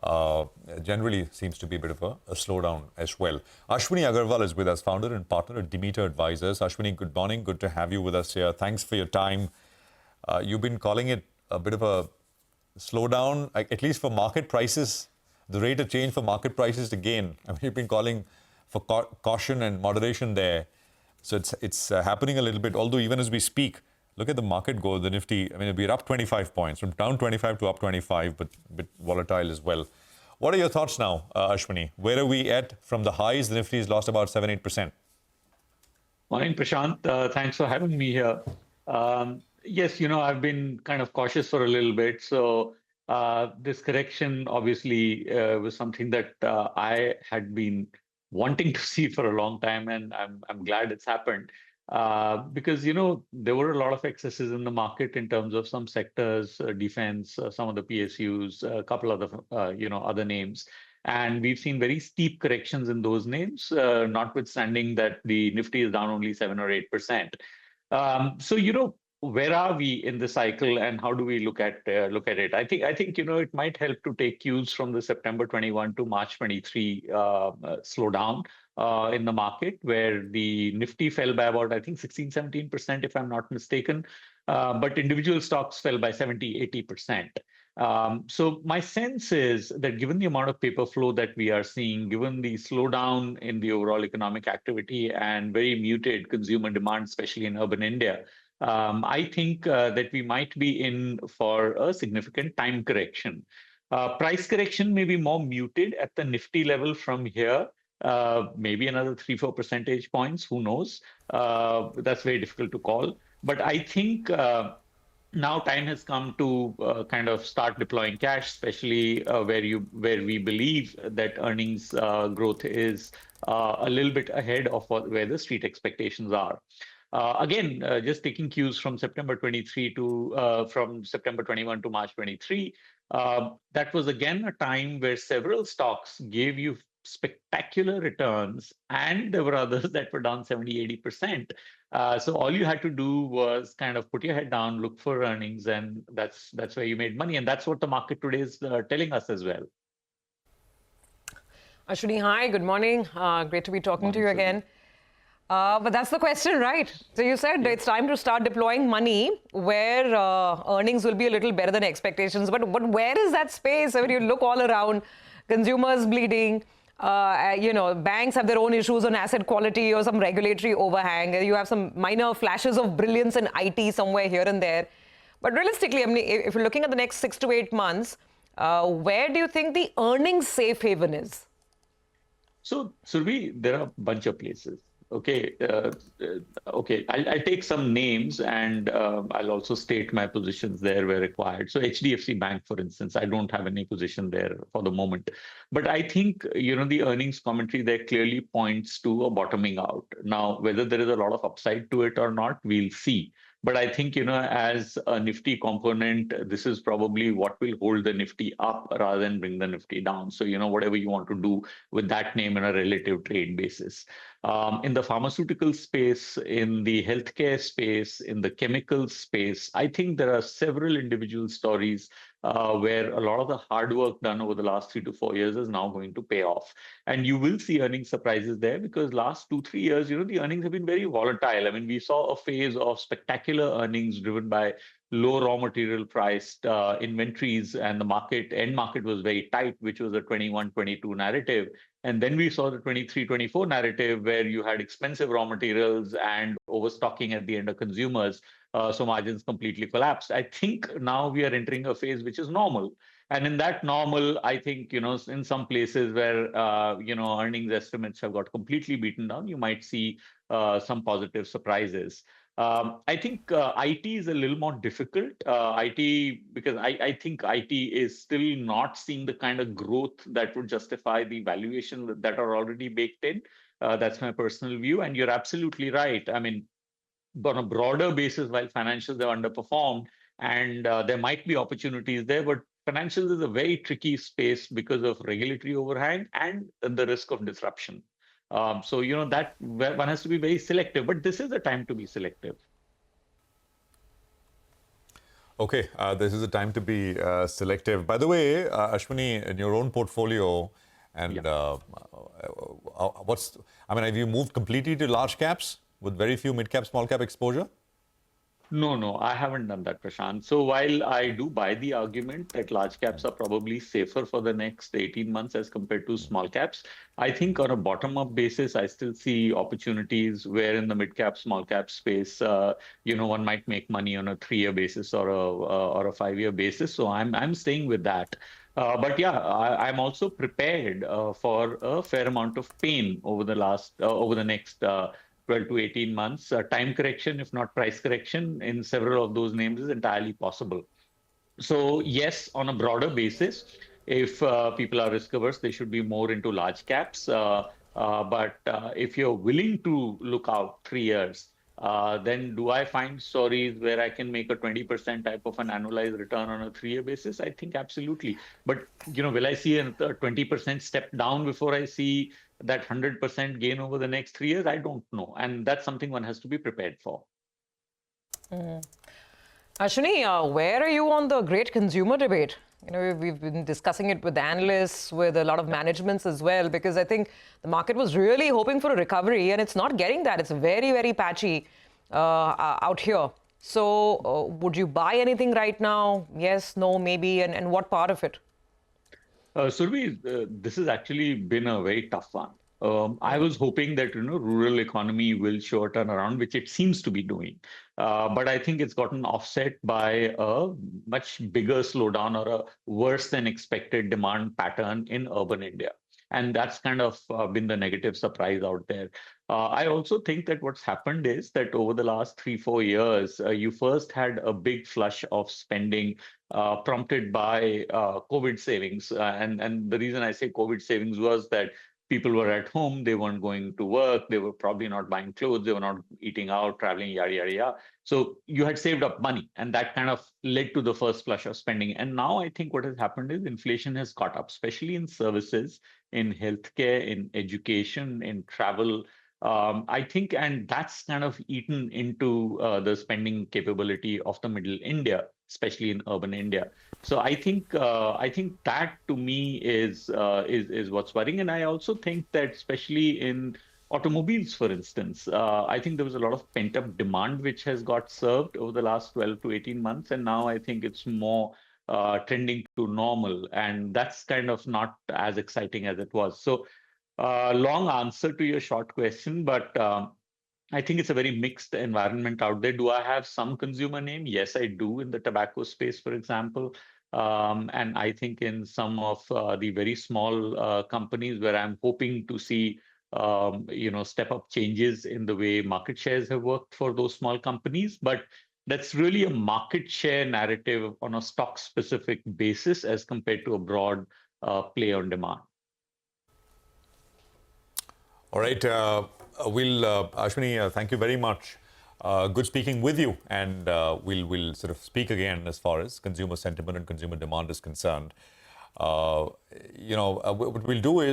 uh, generally seems to be a bit of a slowdown as well. Ashwini Agarwal is with us, founder and partner at Demeter Advisors. Ashwini, good morning. Good to have you with us here. Thanks for your time. You've been calling it a bit of a slowdown, at least for market prices, the rate of change for market prices to gain. I mean, you've been calling for caution and moderation there. So it's happening a little bit, although even as we speak, look at the market go, the Nifty, I mean, we're up 25 points, from down 25 to up 25, but a bit volatile as well. What are your thoughts now, Ashwini? Where are we at from the highs? The Nifty has lost about 7-8%. Morning, Prashant. Thanks for having me here. Yes, I've been kind of cautious for a little bit. So this correction obviously was something that I had been wanting to see for a long time, and I'm glad it's happened. Because, there were a lot of excesses in the market in terms of some sectors, defense, some of the PSUs, a couple of the, other names. And we've seen very steep corrections in those names, notwithstanding that the Nifty is down only 7 or 8%. So, where are we in the cycle, and how do we look at it? I think it might help to take cues from the September 21 to March 23 slowdown in the market, where the Nifty fell by about, I think, 16-17%, if I'm not mistaken, but individual stocks fell by 70-80%. So my sense is that given the amount of paper flow that we are seeing, given the slowdown in the overall economic activity and very muted consumer demand, especially in urban India, I think that we might be in for a significant time correction. Price correction may be more muted at the Nifty level from here, maybe another 3-4 percentage points, who knows? That's very difficult to call. But I think now time has come to kind of start deploying cash, especially where we believe that earnings growth is a little bit ahead of where the street expectations are. Again, just taking cues from September 23 to from September 21 to March 23, that was again a time where several stocks gave you spectacular returns, and there were others that were down 70-80%. So all you had to do was kind of put your head down, look for earnings, and that's where you made money. And that's what the market today is telling us as well. Ashwini, hi, good morning. Great to be talking to you again. But that's the question, right? So you said it's time to start deploying money where earnings will be a little better than expectations. But where is that space? When you look all around, consumers bleeding, banks have their own issues on asset quality or some regulatory overhang. You have some minor flashes of brilliance in IT somewhere here and there. But realistically, I mean, if you're looking at the next 6 to 8 months, where do you think the earnings safe haven is? So, Surabhi, there are a bunch of places. Okay, I'll take some names, and I'll also state my positions there where required. So HDFC Bank, for instance, I don't have any position there for the moment. But I think, the earnings commentary there clearly points to a bottoming out. Now, whether there is a lot of upside to it or not, we'll see. But I think, as a Nifty component, this is probably what will hold the Nifty up rather than bring the Nifty down. So, whatever you want to do with that name on a relative trade basis. In the pharmaceutical space, in the healthcare space, in the chemical space, I think there are several individual stories where a lot of the hard work done over the last 3 to 4 years is now going to pay off. And you will see earnings surprises there, because last 2-3 years, the earnings have been very volatile. I mean, we saw a phase of spectacular earnings driven by low raw material priced inventories, and the end market was very tight, which was a 21-22 narrative. And then we saw the 23-24 narrative, where you had expensive raw materials and overstocking at the end of consumers. So margins completely collapsed. I think now we are entering a phase which is normal. And in that normal, I think, in some places where, earnings estimates have got completely beaten down, you might see some positive surprises. I think IT is a little more difficult. Because I think IT is still not seeing the kind of growth that would justify the valuation that are already baked in. That's my personal view. And you're absolutely right. I mean, on a broader basis, while financials have underperformed, and there might be opportunities there, but financials is a very tricky space because of regulatory overhang and the risk of disruption. So, that one has to be very selective, but this is the time to be selective. Okay, this is the time to be selective. By the way, Ashwini, in your own portfolio, and have you moved completely to large caps with very few mid-cap, small-cap exposure? No, I haven't done that, Prashant. So while I do buy the argument that large caps are probably safer for the next 18 months as compared to small caps, I think on a bottom-up basis, I still see opportunities where in the mid-cap, small-cap space, one might make money on a 3-year basis or a 5-year basis. So I'm staying with that. But yeah, I'm also prepared for a fair amount of pain over the next 12 to 18 months. Time correction, if not price correction, in several of those names is entirely possible. So yes, on a broader basis, if people are risk averse, they should be more into large caps. But if you're willing to look out 3 years, then do I find stories where I can make a 20% type of an annualized return on a 3-year basis? I think absolutely. But will I see a 20% step down before I see that 100% gain over the next 3 years? I don't know. And that's something one has to be prepared for. Ashwini, where are you on the great consumer debate? We've been discussing it with analysts, with a lot of managements as well, because I think the market was really hoping for a recovery and it's not getting that. It's very, very patchy out here. So would you buy anything right now? Yes, no, maybe, and what part of it? Surabhi, this has actually been a very tough one. I was hoping that rural economy will show a turnaround, which it seems to be doing. But I think it's gotten offset by a much bigger slowdown or a worse than expected demand pattern in urban India. And that's kind of been the negative surprise out there. I also think that what's happened is that over the last 3-4 years, you first had a big flush of spending prompted by COVID savings. And the reason I say COVID savings was that people were at home, they weren't going to work, they were probably not buying clothes, they were not eating out, traveling, yada, yada, yada. So you had saved up money, and that kind of led to the first flush of spending. And now I think what has happened is inflation has caught up, especially in services, in healthcare, in education, in travel. I think, and that's kind of eaten into the spending capability of the middle India, especially in urban India. So I think that to me is what's worrying, and I also think that especially in automobiles, for instance, I think there was a lot of pent up demand which has got served over the last 12 to 18 months, and now I think it's more trending to normal, and that's kind of not as exciting as it was. So long answer to your short question, but I think it's a very mixed environment out there. Do I have some consumer name? Yes, I do in the tobacco space, for example. And I think in some of the very small companies where I'm hoping to see, step up changes in the way market shares have worked for those small companies. But that's really a market share narrative on a stock specific basis as compared to a broad play on demand. All right, Ashwini, thank you very much. Good speaking with you, and we'll sort of speak again as far as consumer sentiment and consumer demand is concerned. What we'll do is